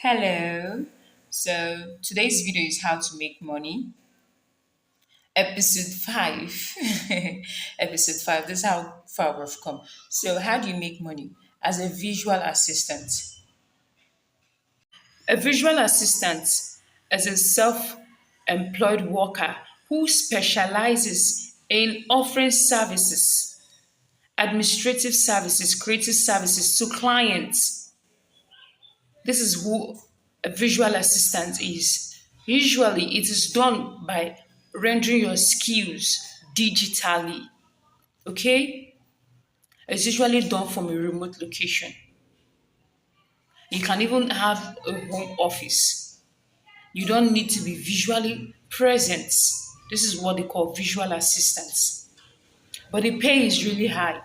Hello. So today's video is how to make money. Episode 5. Episode 5. This is how far we've come. So, how do you make money? As a visual assistant. A visual assistant is a self employed worker who specializes in offering services, administrative services, creative services to clients. This is who a visual assistant is. Usually, it is done by rendering your skills digitally. Okay? It's usually done from a remote location. You can even have a home office. You don't need to be visually present. This is what they call visual assistants. But the pay is really high.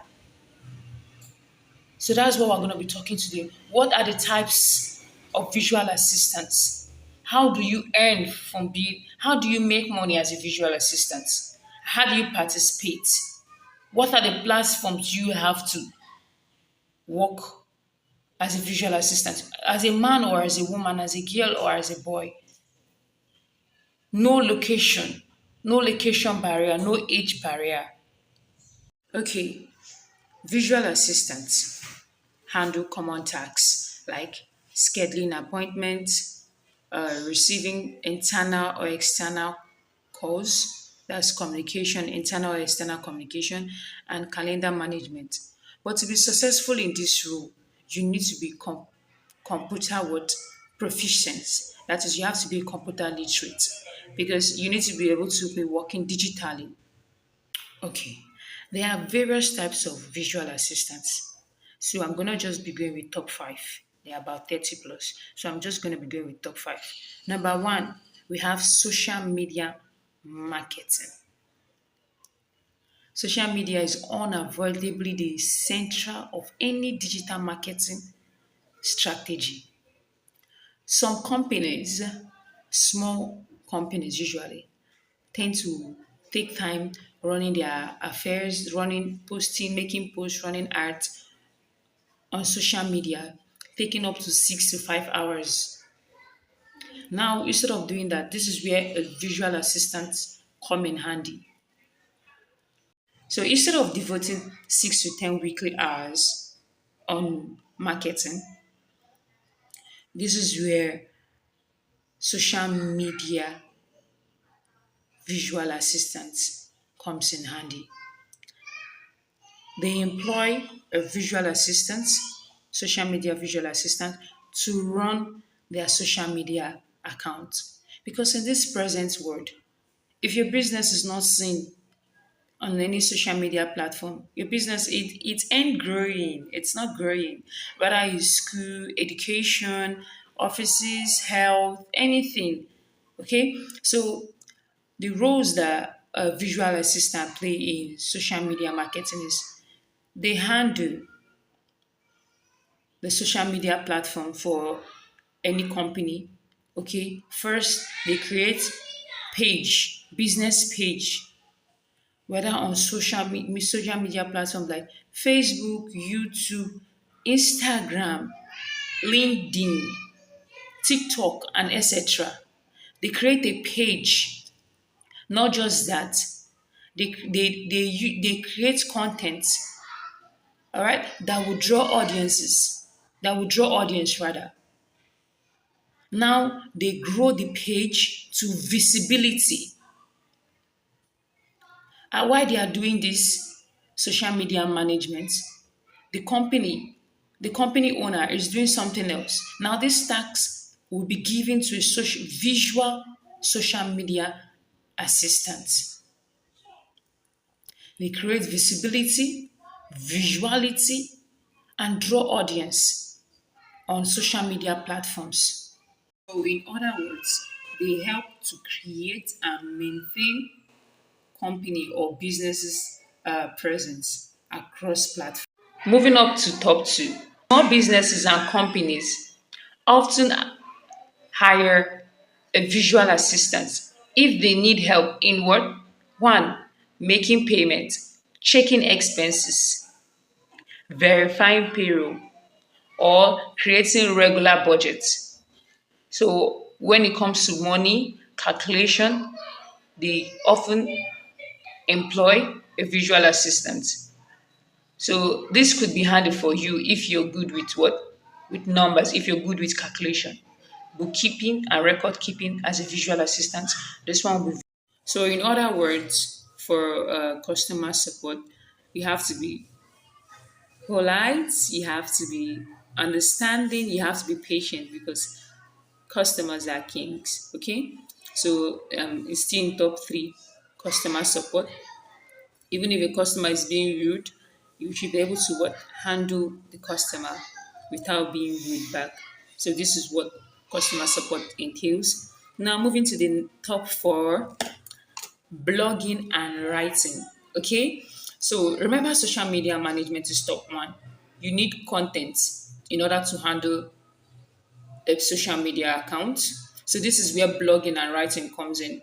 So that's what we're going to be talking today. What are the types of visual assistants? How do you earn from being, how do you make money as a visual assistant? How do you participate? What are the platforms you have to work as a visual assistant? As a man or as a woman, as a girl or as a boy? No location, no location barrier, no age barrier. Okay, visual assistants handle common tasks like scheduling appointments, receiving internal or external calls, that's communication, internal or external communication, and calendar management. But to be successful in this role, you need to be computer what proficient. That is, you have to be computer literate because you need to be able to be working digitally. Okay, there are various types of visual assistants. So I'm gonna just be going with top five. There are about 30 plus. So I'm just gonna be going with top five. Number one, we have social media marketing. Social media is unavoidably the center of any digital marketing strategy. Some companies, small companies usually, tend to take time running their affairs, running, posting, making posts, running ads on social media, taking up to 6 to 5 hours. Now, instead of doing that, this is where a visual assistant come in handy. So instead of devoting 6 to 10 weekly hours on marketing, this is where social media visual assistant comes in handy. They employ a visual assistant, social media visual assistant, to run their social media account. Because in this present world, if your business is not seen on any social media platform, your business it ain't growing. It's not growing. Whether it's school, education, offices, health, anything. Okay, so the roles that a visual assistant play in social media marketing is they handle the social media platform for any company. Okay, first they create page, business page, whether on social media platforms like Facebook, YouTube, Instagram, LinkedIn, TikTok, and etc. They create a page. Not just that, they create content, all right, that will draw audiences, that will draw audience rather. Now they grow the page to visibility. And while they are doing this social media management, the company, the company owner is doing something else. Now this tax will be given to a visual social media assistant. They create visibility, visuality, and draw audience on social media platforms. So, in other words, they help to create and maintain company or businesses' presence across platforms. Moving up to top two, small businesses and companies often hire a visual assistant if they need help in what? One, making payment, checking expenses, verifying payroll, or creating regular budgets. So when it comes to money calculation, they often employ a visual assistant. So this could be handy for you if you're good with what? With numbers, if you're good with calculation. Bookkeeping and record keeping as a visual assistant. This one will be. So in other words, for customer support, you have to be polite, you have to be understanding, you have to be patient because customers are kings. Okay, so it's still in top three customer support. Even if a customer is being rude, you should be able to what handle the customer without being rude back. So this is what customer support entails. Now moving to the top four, blogging and writing. Okay, so remember social media management is top one. You need content in order to handle a social media account. So this is where blogging and writing comes in.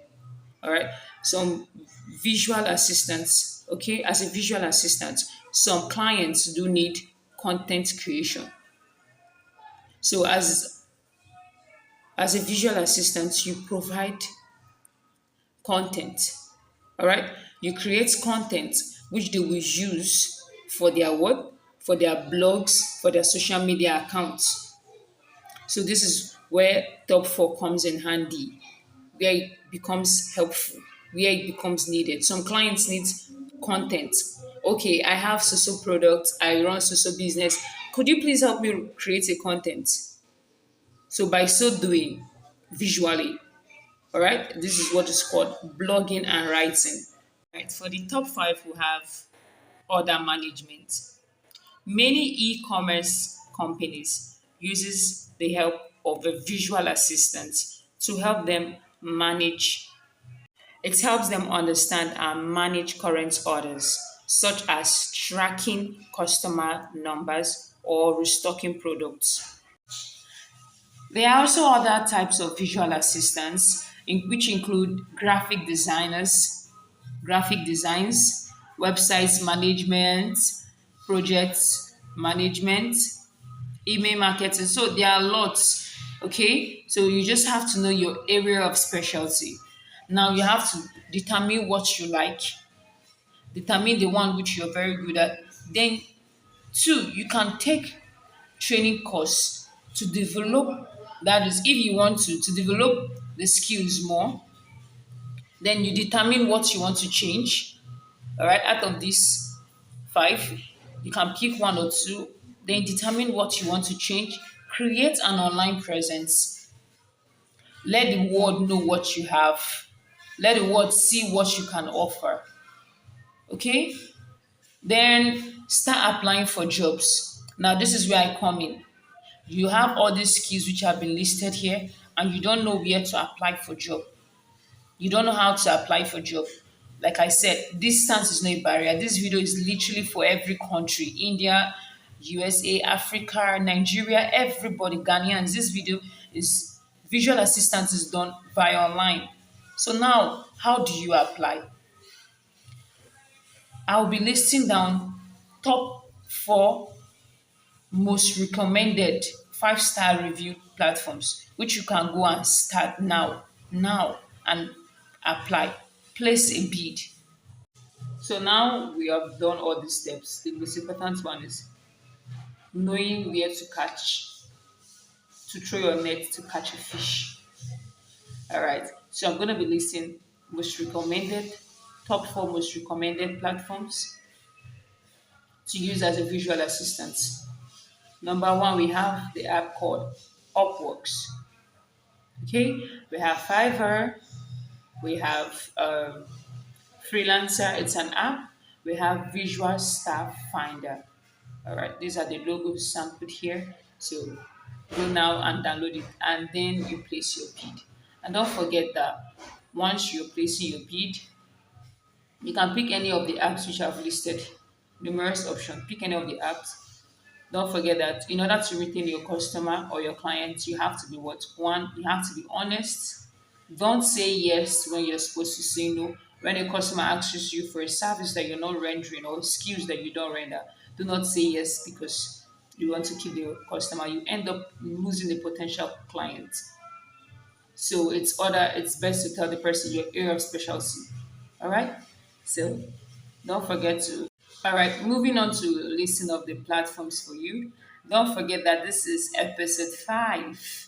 All right. Some visual assistants, okay, as a visual assistant, some clients do need content creation. So as a visual assistant, you provide content. All right. You create content which they will use for their what? For their blogs, for their social media accounts. So this is where top four comes in handy, where it becomes helpful, where it becomes needed. Some clients need content. Okay, I have so product, I run so business. Could you please help me create a content? So by so doing, visually, all right, this is what is called blogging and writing. Right. For the top five, we have order management. Many e-commerce companies uses the help of a visual assistant to help them manage. It helps them understand and manage current orders, such as tracking customer numbers or restocking products. There are also other types of visual assistants, which include graphic designs, websites management, projects management, email marketing. So there are lots. Okay, so you just have to know your area of specialty. Now you have to determine what you like, determine the one which you're very good at. Then, two, you can take training course to develop. That is, if you want to develop the skills more, then you determine what you want to change. All right, out of these five, you can pick one or two, then determine what you want to change, create an online presence, let the world know what you have, let the world see what you can offer. Okay, then start applying for jobs. Now, this is where I come in. You have all these skills which have been listed here, and you don't know where to apply for job. You don't know how to apply for job. Like I said, distance is no a barrier. This video is literally for every country: India, USA, Africa, Nigeria, everybody, Ghanaians. This video is visual assistance is done via online. So now, how do you apply? I'll be listing down top four most recommended five-star review platforms, which you can go and start now, and apply. Place a bid. So now we have done all these steps. The most important one is knowing where to catch, to throw your net to catch a fish. All right. So I'm going to be listing most recommended, top four most recommended platforms to use as a visual assistant. Number one, we have the app called Upworks. Okay, we have Fiverr, we have Freelancer, it's an app. We have Visual Staff Finder. All right, these are the logos sampled here. So go now and download it, and then you place your bid. And don't forget that once you're placing your bid, you can pick any of the apps which I've listed. Numerous options. Pick any of the apps. Don't forget that in order to retain your customer or your clients, you have to be what? One, you have to be honest. Don't say yes when you're supposed to say no. When a customer asks you for a service that you're not rendering or skills that you don't render, do not say yes because you want to keep the customer. You end up losing the potential client. So it's best to tell the person your area of specialty. All right. So don't forget to. All right. Moving on to listing of the platforms for you. Don't forget that this is episode 5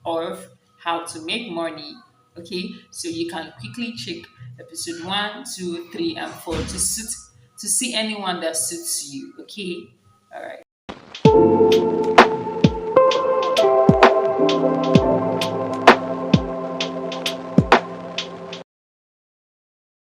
of how to make money. Okay. So you can quickly check episode 1, 2, 3, and 4 to see anyone that suits you. Okay. All right.